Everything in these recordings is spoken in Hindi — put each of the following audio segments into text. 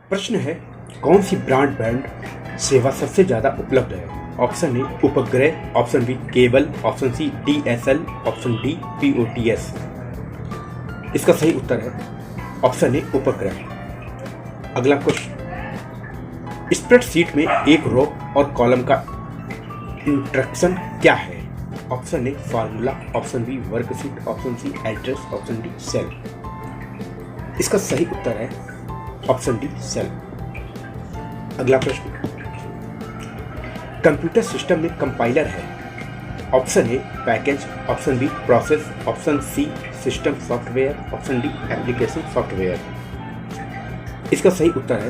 प्रश्न है, कौन सी ब्रॉडबैंड सेवा सबसे ज़्यादा उपलब्ध है? ऑप्शन ए उपग्रह, option B cable, option C DSL, option D POTS। इसका सही उत्तर है ऑप्शन ए उपग्रह। अगला क्वेश्चन, स्प्रेडशीट में एक रो और कॉलम का इंस्ट्रक्शन क्या है? Option A formula, option B worksheet, option C address, option D cell. इसका सही उत्तर है ऑप्शन डी सेल। अगला प्रश्न, कंप्यूटर सिस्टम में कंपाइलर है? Option A package, option B process, option C system software, option D application software. इसका सही उत्तर है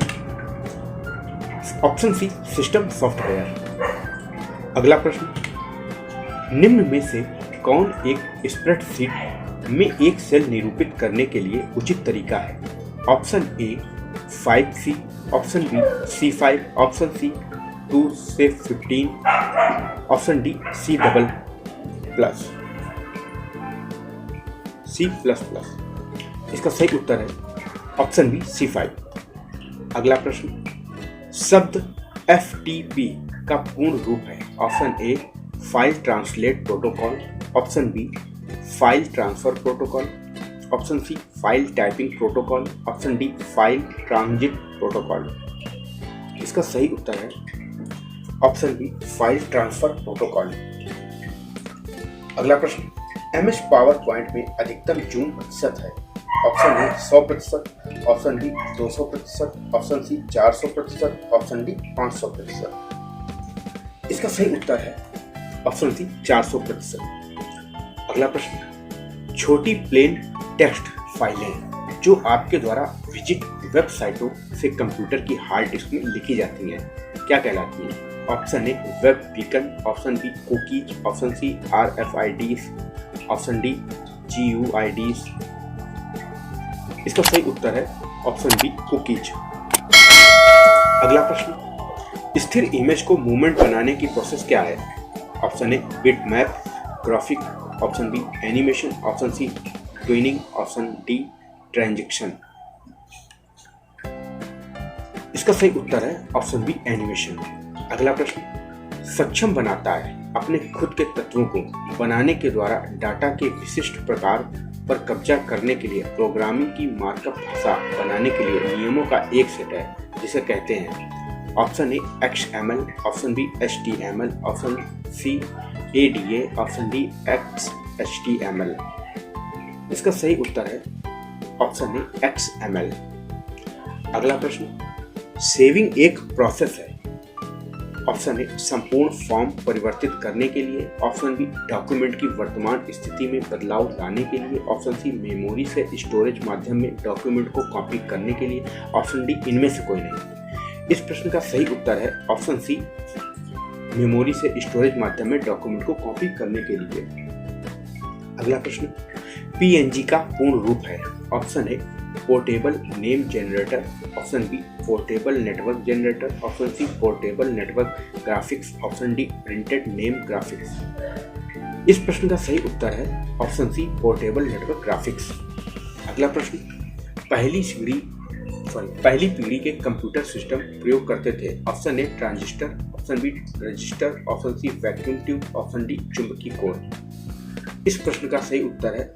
ऑप्शन सी सिस्टम सॉफ्टवेयर। अगला प्रश्न, निम्न में से कौन एक स्प्रेडशीट में एक सेल निरूपित करने के लिए उचित तरीका है? Option A 5C, option B C5, option C 2 से 15, ऑप्शन डी C++। इसका सही उत्तर है ऑप्शन बी C5। अगला प्रश्न, शब्द FTP का पूर्ण रूप है? Option A file translate protocol, option B file transfer protocol, option C file typing protocol, option D file transit protocol. इसका सही उत्तर है option B file transfer protocol. अगला प्रश्न, MS पावरपॉइंट में अधिकतम जूम प्रतिशत है? Option A 100%, option B 200%, option C 400%, option D 500%। इसका सही उत्तर है ऑप्शन सी 400%। अगला प्रश्न, छोटी प्लेन टेक्स्ट फाइलें जो आपके द्वारा विजिट वेबसाइटों से कंप्यूटर की हार्ड डिस्क में लिखी जाती हैं क्या कहलाती हैं? Option A web beacon, option B cookies, option C RFIDs, option D GUIDs। इसका सही उत्तर है ऑप्शन बी कुकीज। अगला प्रश्न, स्थिर इमेज को मूवमेंट बनाने की प्रोसेस क्या है? Option A bitmap, graphic, option B animation, option C tweening, option D transaction. इसका सही उत्तर है ऑप्शन बी एनिमेशन। अगला प्रश्न, सक्षम बनाता है अपने खुद के तत्वों को बनाने के द्वारा डाटा के विशिष्ट प्रकार पर कब्जा करने के लिए प्रोग्रामिंग की मार्कअप भाषा बनाने के लिए नियमों का एक सेट है जिसे कहते हैं? Option A XML, option B HTML, option C ADA, option D XHTML। इसका सही उत्तर है ऑप्शन ए XML। अगला प्रश्न, सेविंग एक प्रोसेस है? ऑप्शन ए संपूर्ण फॉर्म परिवर्तित करने के लिए, ऑप्शन बी डॉक्यूमेंट की वर्तमान स्थिति में बदलाव लाने के लिए, ऑप्शन सी मेमोरी से स्टोरेज माध्यम में डॉक्यूमेंट को कॉपी करने के लिए, ऑप्शन डी इनमें से कोई नहीं। इस प्रश्न का सही उत्तर है ऑप्शन सी मेमोरी से स्टोरेज माध्यम में डॉक्यूमेंट को कॉपी करने के लिए। अगला प्रश्न, PNG का पूर्ण रूप है? Option A portable name generator, option B portable network generator, option C portable network graphics, option D printed name graphics. इस प्रश्न का सही उत्तर है option C portable network graphics. अगला प्रश्न, पहली पीढ़ी के कंप्यूटर सिस्टम प्रयोग करते थे? Option A transistor, option B register, option C vacuum tube, option D चुंबकीय कोर। इस प्रश्न का सही उत्तर है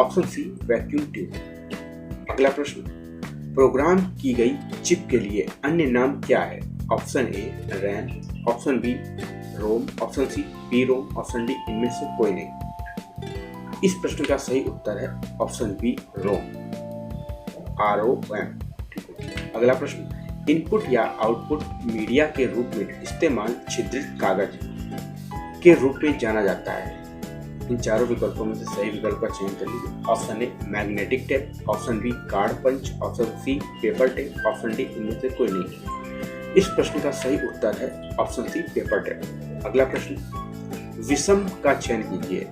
ऑप्शन सी वैक्यूम ट्यूब। अगला प्रश्न, प्रोग्राम की गई चिप के लिए अन्य नाम क्या है? Option A RAM, option B ROM, option C PROM, option D इनमें से कोई नहीं। इस प्रश्न का सही उत्तर है ऑप्शन बी रोम, ROM। अगला प्रश्न, इनपुट या आउटपुट मीडिया के रूप में इस्तेमाल छिद्रित कागज के रूप में जाना जाता है? इन चारों विकल्पों में से सही विकल्प का चयन कर लीजिए। Option A magnetic tape, option B card punch, option C paper tape, option D इनमें से कोई नहीं। इस प्रश्न का सही उत्तर है ऑप्शन सी पेपर टेप। अगला प्रश्न, विषम का चयन कीजिए।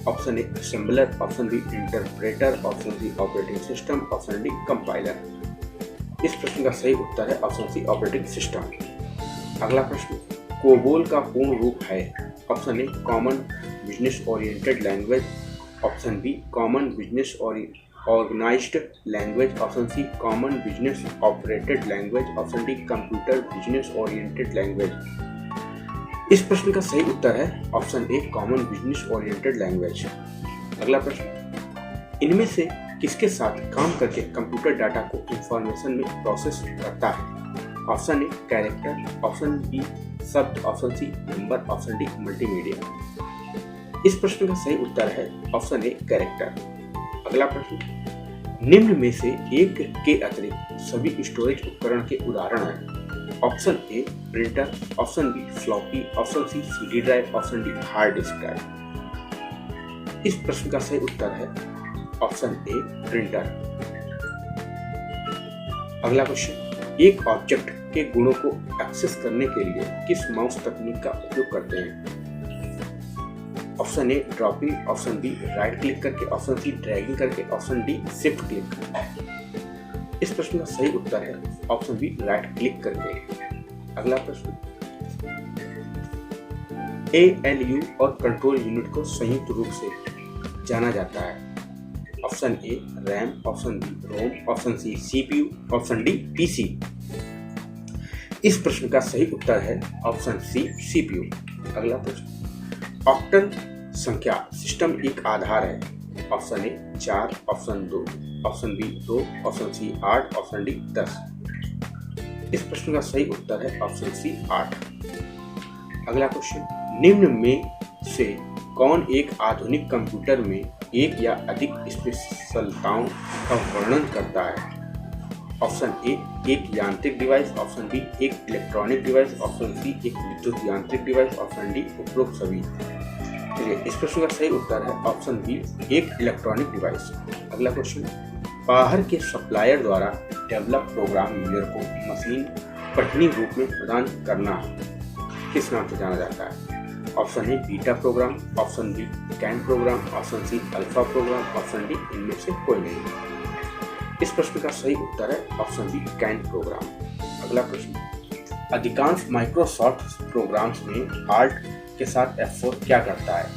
Option A assembler, option B interpreter, option C operating system, option D compiler. इस प्रश्न का सही उत्तर है ऑप्शन सी ऑपरेटिंग सिस्टम। अगला प्रश्न, कोबोल का पूर्ण रूप है? Option A common business oriented language, option B common business organised language, option C common business operated language, option D computer business oriented language. इस प्रश्न का सही उत्तर है option A common business oriented language. अगला प्रश्न, इनमें से किसके साथ काम करके कंप्यूटर डाटा को इंफॉर्मेशन में प्रोसेस करता है? Option A character, option B शब्द, option C number, option D multimedia. इस प्रश्न का सही उत्तर है ऑप्शन ए कैरेक्टर। अगला प्रश्न, निम्न में से एक के अतिरिक्त सभी स्टोरेज उपकरण के उदाहरण हैं। Option A printer, option B floppy, option C CD drive, option D hard disk drive. इस प्रश्न का सही उत्तर है ऑप्शन ए प्रिंटर। अगला क्वेश्चन, एक ऑब्जेक्ट के गुणों को एक्सेस करने के लिए किस माउस तकनीक का उपयोग करते हैं? Option A dropping, option B right click करके, ऑप्शन सी ड्रैगिंग करके, ऑप्शन डी शिफ्ट क्लिक। इस प्रश्न का सही उत्तर है ऑप्शन बी राइट क्लिक करके। अगला प्रश्न, ALU और कंट्रोल यूनिट को संयुक्त रूप से जाना जाता है। Option A RAM, option B ROM, option C CPU, option D PC। इस प्रश्न का सही उत्तर है ऑप्शन सी CPU। अगला प्रश्न, ऑक्टल संख्या सिस्टम एक आधार है। Option A 4, option 2, option B 2, option C 8, option D 10। इस प्रश्न का सही उत्तर है ऑप्शन सी 8। अगला क्वेश्चन, निम्न में से कौन एक आधुनिक कंप्यूटर में एक या अधिक स्पेशलताओं का वर्णन करता है? ऑप्शन ए एक यांत्रिक डिवाइस, ऑप्शन बी एक इलेक्ट्रॉनिक डिवाइस, ऑप्शन सी एक विद्युत यांत्रिक डिवाइस, ऑप्शन डी उपरोक्त सभी। चलिए, इस प्रश्न का सही उत्तर है ऑप्शन बी एक इलेक्ट्रॉनिक डिवाइस। अगला क्वेश्चन, बाहर के सप्लायर द्वारा डेवलप प्रोग्राम यूजर को मशीन पठनी रूप में प्रदान करना किस नाम से जाना जाता है? Option A beta program, option B can program, option C alpha program, option D इनमें से कोई नहीं। इस प्रश्न का सही उत्तर है ऑप्शन बी कैन प्रोग्राम। अगला प्रश्न, अधिकांश माइक्रोसॉफ्ट प्रोग्राम्स में आल्ट के साथ F4 क्या करता है?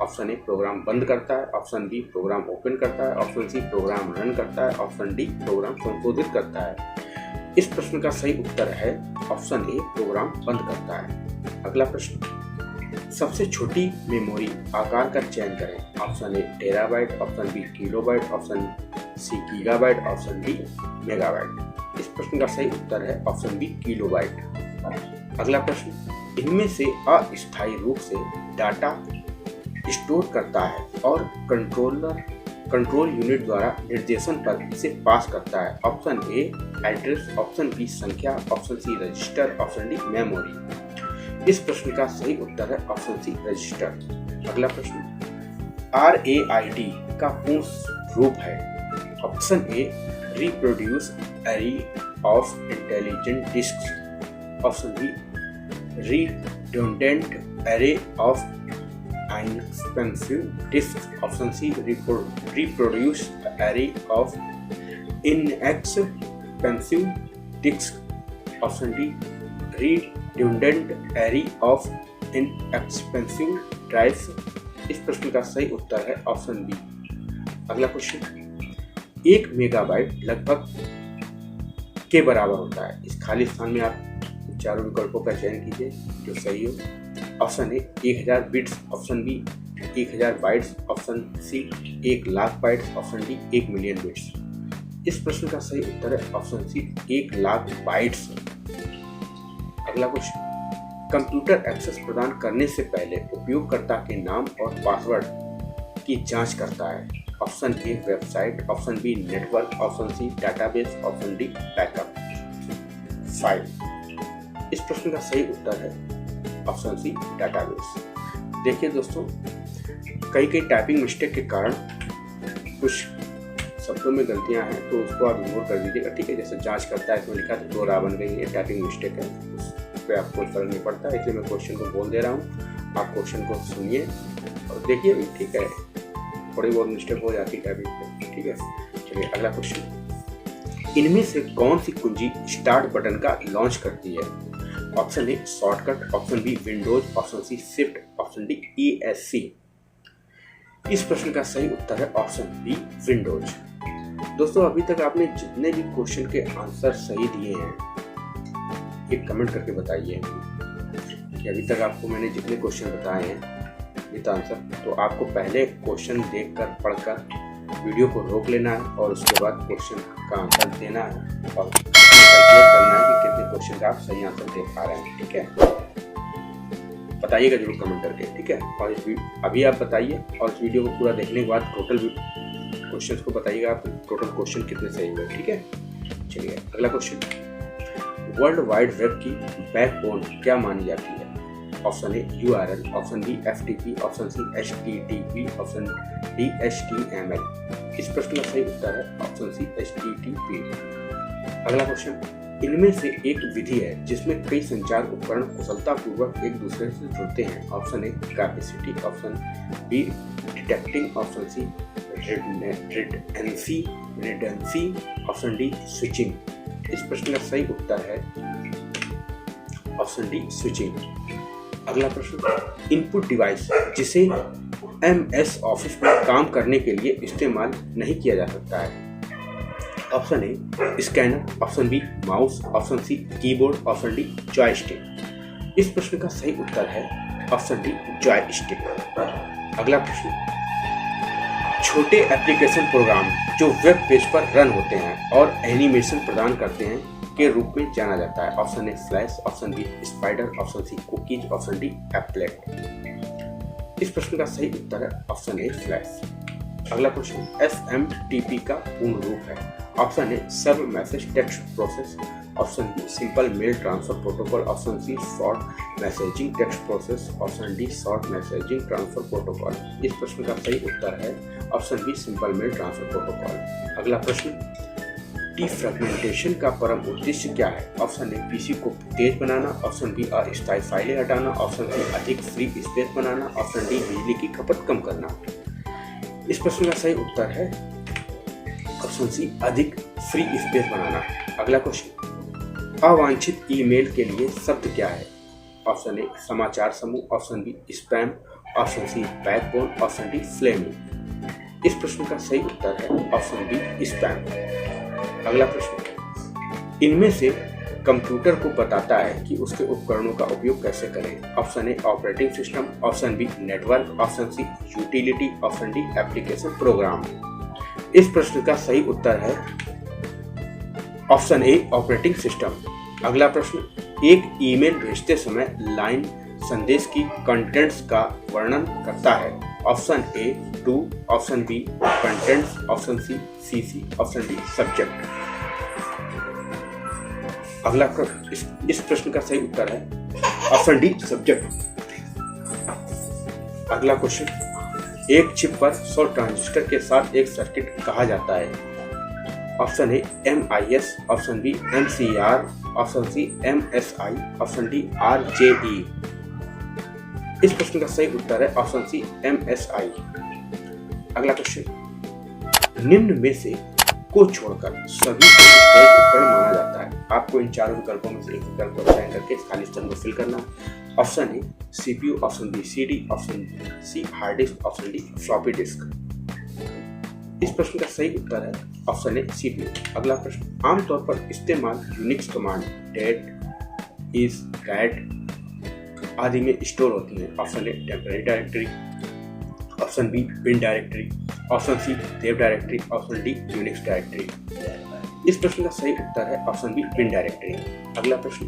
ऑप्शन ए प्रोग्राम बंद करता है, ऑप्शन बी प्रोग्राम ओपन करता है, ऑप्शन सी प्रोग्राम रन करता है, ऑप्शन डी प्रोग्राम संशोधित करता है। इस प्रश्न का सही उत्तर है ऑप्शन ए प्रोग्राम बंद करता है। अगला प्रश्न, सबसे छोटी मेमोरी आकार का चयन करें। Option A terabyte, option B kilobyte, option C gigabyte, option D megabyte. इस प्रश्न का सही उत्तर है ऑप्शन बी किलोबाइट। अगला प्रश्न, इनमें से अस्थायी रूप से डाटा स्टोर करता है और कंट्रोल यूनिट द्वारा निर्देशन पर इसे पास करता है। Option A address, option B संख्या, option C register, option D memory. इस प्रश्न का सही उत्तर है ऑप्शन सी रजिस्टर। अगला प्रश्न, RAID का पूर्ण रूप है। Option A reproduce array of intelligent disks, option B redundant array of inexpensive disks, option C reproduce array of inexpensive disks, option D redundant array of inexpensive drives। इस प्रश्न का सही उत्तर है ऑप्शन बी। अगला क्वेश्चन, 1 मेगाबाइट लगभग के बराबर होता है। इस खाली स्थान में आप चारों विकल्पों का चयन कीजिए जो सही हो। Option A 1000 bits, option B 1000 bytes, option C 1,00,000 bytes, option D 1 million bits. इस प्रश्न का सही उत्तर है ऑप्शन सी 1,00,000 बाइट्स। अगला क्वेश्चन, कंप्यूटर एक्सेस प्रदान करने से पहले उपयोगकर्ता के नाम और पासवर्ड की जांच करता है। Option A website, option B network, option C database, option D backup file. इस प्रश्न का सही उत्तर है ऑप्शन सी डाटाबेस। देखिए दोस्तों, कई टाइपिंग मिस्टेक के कारण कुछ शब्दों में गलतियां हैं तो उसको आप इग्नोर कर दीजिएगा, ठीक है। जैसे जांच करता है इसमें लिखा तो 2 राह बन गई, ये टाइपिंग मिस्टेक है, उस पर आपको फर्क नहीं पड़ता, इसलिए मैं क्वेश्चन को बोल दे रहा हूँ। आप क्वेश्चन को सुनिए और देखिए, ठीक है, थोड़ी बहुत मिस्टेक हो जाती है टाइपिंग में, ठीक है। चलिए अगला क्वेश्चन, इनमें से कौन सी कुंजी स्टार्ट बटन का लॉन्च करती है? Option A shortcut, option B Windows, option C shift, option D ESC। इस प्रश्न का सही उत्तर है ऑप्शन बी विंडोज। दोस्तों अभी तक आपने जितने भी क्वेश्चन के आंसर सही दिए हैं एक कमेंट करके बताइए कि अभी तक आपको मैंने जितने क्वेश्चन बताए हैं विद आंसर, तो आपको पहले क्वेश्चन देखकर पढ़कर वीडियो को रोक लेना है और उसके बाद क्वेश्चन का आंसर देना है और कैलकुलेट करना है कि कितने क्वेश्चन का आप सही आंसर दे पा रहे हैं। ठीक है, बताइएगा जरूर कमेंट करके। ठीक है, और अभी आप बताइए और इस वीडियो को पूरा देखने के बाद टोटल क्वेश्चंस को बताइएगा आप टोटल क्वेश्चन कितने सही हुए। ठीक है, चलिए अगला क्वेश्चन, वर्ल्ड वाइड वेब की बैकबोन क्या मानी जाती है? Option A URL, option B FTP, option C HTTP, option D HTML। इस प्रश्न का सही उत्तर है ऑप्शन सी HTTP। अगला क्वेश्चन, इनमें से एक विधि है जिसमें कई संचार उपकरण कुशलतापूर्वक एक दूसरे से जुड़ते हैं। Option A capacity, option B detecting, option C redundancy, option D switching. इस प्रश्न का सही उत्तर है ऑप्शन डी स्विचिंग। अगला प्रश्न, इनपुट डिवाइस जिसे MS ऑफिस में काम करने के लिए इस्तेमाल नहीं किया जा सकता है। Option A scanner, option B mouse, option C keyboard, option D joystick. इस प्रश्न का सही उत्तर है ऑप्शन डी जॉयस्टिक। अगला प्रश्न, छोटे एप्लीकेशन प्रोग्राम जो वेब पेज पर रन होते हैं और एनिमेशन प्रदान करते हैं के रूप में जाना जाता है। Option A flash, option B spider, option C cookies, option D applet. इस प्रश्न का सही उत्तर है ऑप्शन ए फ्लैश। अगला क्वेश्चन, SMTP का पूर्ण रूप है। Option A serve message text process, option B simple mail transfer protocol, option C short messaging text process, option D short messaging transfer protocol. इस प्रश्न का सही उत्तर है option B simple mail transfer protocol. अगला प्रश्न, डिफ्रैगमेंटेशन का परम उद्देश्य क्या है? ऑप्शन ए पीसी को तेज बनाना, ऑप्शन बी अस्थायी फाइलें हटाना, ऑप्शन सी अधिक फ्री स्पेस बनाना, ऑप्शन डी बिजली की खपत कम करना। इस प्रश्न का सही उत्तर है ऑप्शन सी अधिक फ्री स्पेस बनाना। अगला क्वेश्चन, अवांछित ईमेल के लिए शब्द क्या है? ऑप्शन ए समाचार समूह, option B spam, option C backbone, option D flaming. इस प्रश्न का सही उत्तर है ऑप्शन बी स्पैम। अगला प्रश्न, इनमें से कंप्यूटर को बताता है कि उसके उपकरणों का उपयोग कैसे करें? Option A operating system, option B network, option C utility, option D application program. इस प्रश्न का सही उत्तर है ऑप्शन ए ऑपरेटिंग सिस्टम। अगला प्रश्न, एक ईमेल भेजते समय लाइन संदेश की कंटेंट्स का वर्णन करता है। Option A to, option B contents, option C CC, option D subject. अगला प्रश्न, इस प्रश्न का सही उत्तर है ऑप्शन डी सब्जेक्ट। अगला क्वेश्चन, एक चिप पर 100 ट्रांजिस्टर के साथ एक सर्किट कहा जाता है। Option A MIS, option B MCR, option C MSI, option D RJE। इस प्रश्न का सही उत्तर है ऑप्शन सी MSI। अगला क्वेश्चन, निम्न में से को छोड़कर सभी को स्टोरेज उपकरण माना जाता है। आपको इन चारों विकल्पों में से एक विकल्प को चयन करके खाली स्थान को फिल करना है। Option A CPU, option B CD, option C hard disk, option D floppy disk. इस प्रश्न का सही उत्तर है ऑप्शन ए CPU। अगला प्रश्न, आमतौर पर इस्तेमाल Unix command date, is, cat आदि में स्टोर होती है। Option A temporary directory, option B bin directory, option C dev directory, option D Unix directory. इस प्रश्न का सही उत्तर है ऑप्शन बी बिन डायरेक्टरी। अगला प्रश्न,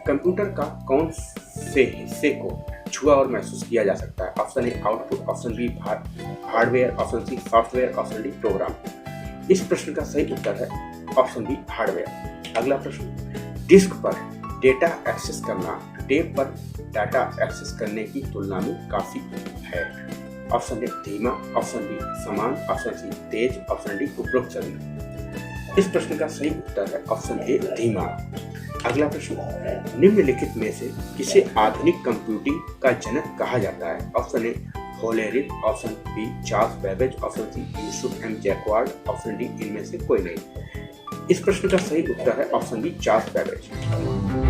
कंप्यूटर का कौन से हिस्से को छुआ और महसूस किया जा सकता है? Option A output, option B hardware, option C software, option D program. इस प्रश्न का सही उत्तर है ऑप्शन बी हार्डवेयर। अगला प्रश्न, डिस्क पर डेटा एक्सेस करना टेप पर डाटा एक्सेस करने की तुलना में काफी है। ऑप्शन ए धीमा, ऑप्शन बी समान, ऑप्शन सी तेज, ऑप्शन डी उपरोक्त सभी। इस प्रश्न का सही उत्तर है ऑप्शन ए धीमा। अगला प्रश्न, निम्नलिखित में से किसे आधुनिक कंप्यूटिंग का जनक कहा जाता है? Option A Hollerith, option B Charles Babbage, option C Joseph M Jacquard, option D इनमें से कोई नहीं। इस प्रश्न का सही उत्तर है ऑप्शन बी चार्ल्स बेबेज।